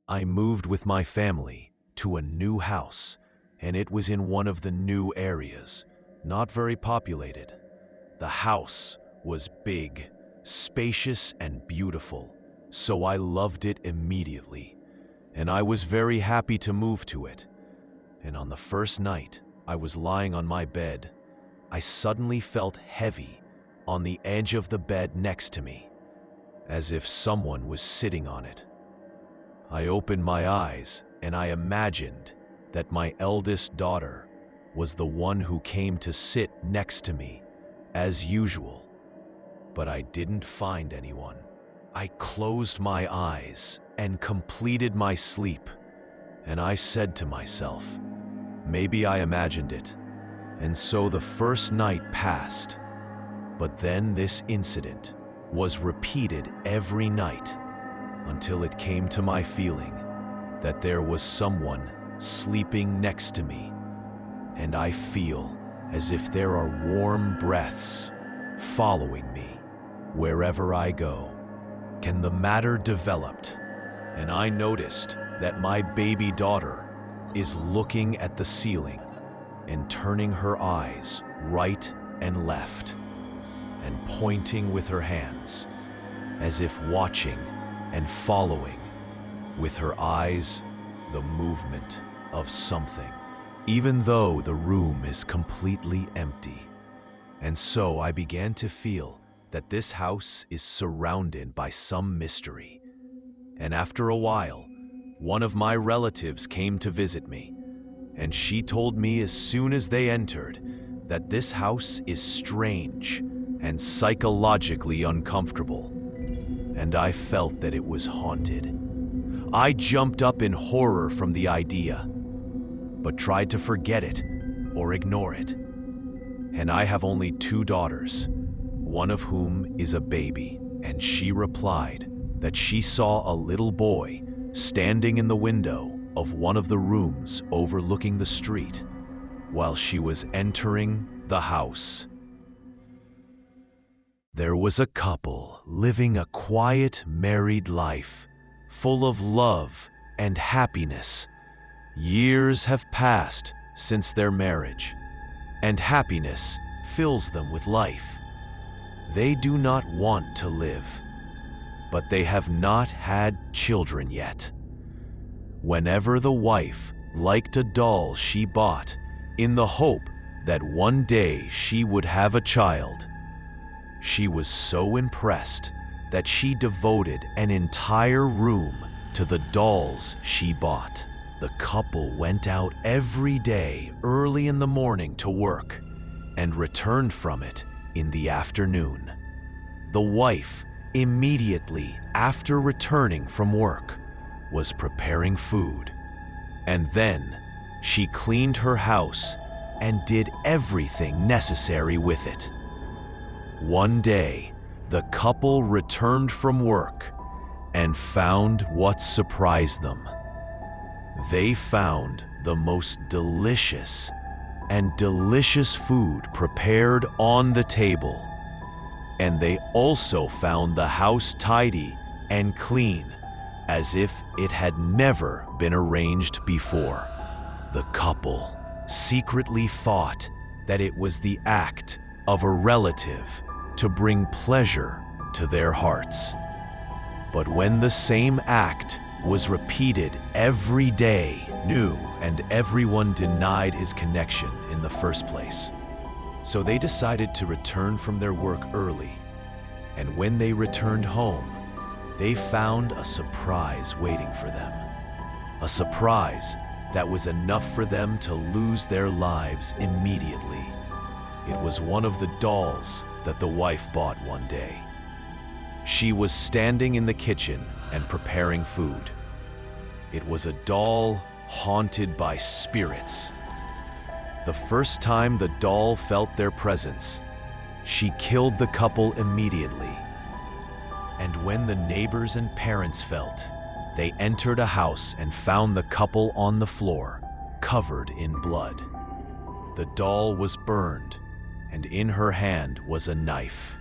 I moved with my family to a new house, and it was in one of the new areas, not very populated. The house was big, spacious, and beautiful, so I loved it immediately, and I was very happy to move to it. And on the first night I was lying on my bed, I suddenly felt heavy on the edge of the bed next to me, as if someone was sitting on it. I opened my eyes and I imagined that my eldest daughter was the one who came to sit next to me, as usual. But I didn't find anyone. I closed my eyes and completed my sleep, and I said to myself, maybe I imagined it. And so the first night passed, but then this incident was repeated every night until it came to my feeling that there was someone sleeping next to me, and I feel as if there are warm breaths following me wherever I go. And the matter developed, and I noticed that my baby daughter is looking at the ceiling and turning her eyes right and left and pointing with her hands as if watching and following with her eyes the movement of something, even though the room is completely empty. And so I began to feel that this house is surrounded by some mystery. And after a while, one of my relatives came to visit me, and she told me as soon as they entered that this house is strange and psychologically uncomfortable, and I felt that it was haunted. I jumped up in horror from the idea, but tried to forget it or ignore it. And I have only 2 daughters, one of whom is a baby, and she replied that she saw a little boy standing in the window of one of the rooms overlooking the street while she was entering the house. There was a couple living a quiet, married life, full of love and happiness. Years have passed since their marriage, and happiness fills them with life. They do not want to live, but they have not had children yet. Whenever the wife liked a doll she bought in the hope that one day she would have a child, she was so impressed that she devoted an entire room to the dolls she bought. The couple went out every day early in the morning to work and returned from it in the afternoon. The wife, immediately after returning from work, was preparing food, and then she cleaned her house and did everything necessary with it. One day, the couple returned from work and found what surprised them. They found the most delicious food prepared on the table, and they also found the house tidy and clean as if it had never been arranged before. The couple secretly thought that it was the act of a relative to bring pleasure to their hearts. But when the same act was repeated every day, new, and everyone denied his connection in the first place. So they decided to return from their work early, and when they returned home, they found a surprise waiting for them. A surprise that was enough for them to lose their lives immediately. It was one of the dolls that the wife bought one day. She was standing in the kitchen and preparing food. It was a doll haunted by spirits. The first time the doll felt their presence, she killed the couple immediately. And when the neighbors and parents felt, they entered a house and found the couple on the floor, covered in blood. The doll was burned, and in her hand was a knife.